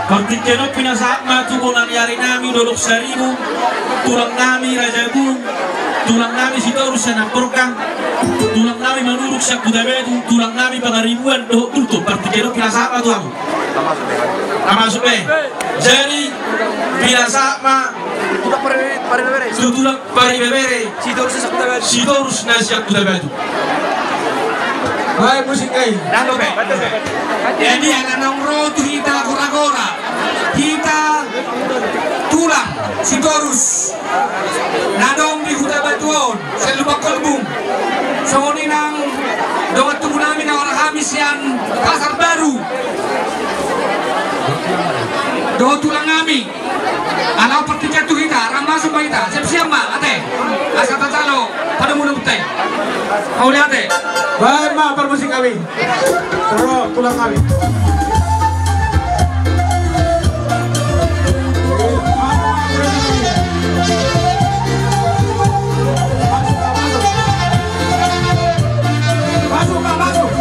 Partikkeno pinasama tukunan yari nami dolok sarimu, tulang nami raja gung, tulang nami sitorus senapurkan, tulang nami manuruk sakudabedu, tulang nami pangaribuan do tultu. Partikkeno pinasama tu aku. Masuk jadi pinasama tulang pari bebere, sitorus nasi sakudabedu. Baik musik ay. Jadi anak nongro tu kita kora-kora, kita tulang sitorus, nadong di hutan batuan, selupak kolbung, songoni nang doa tubuh namin na orang Hamis yang pasar baru, doa tulang kami, anak pertiga tu kita, ramah sumpah kita, siap-siap mak, ate, asal tacalo, pada muda putih, kau lihat ate. Baik ma permusik kami. Terus tulang kami. Masuk Pak, masuk.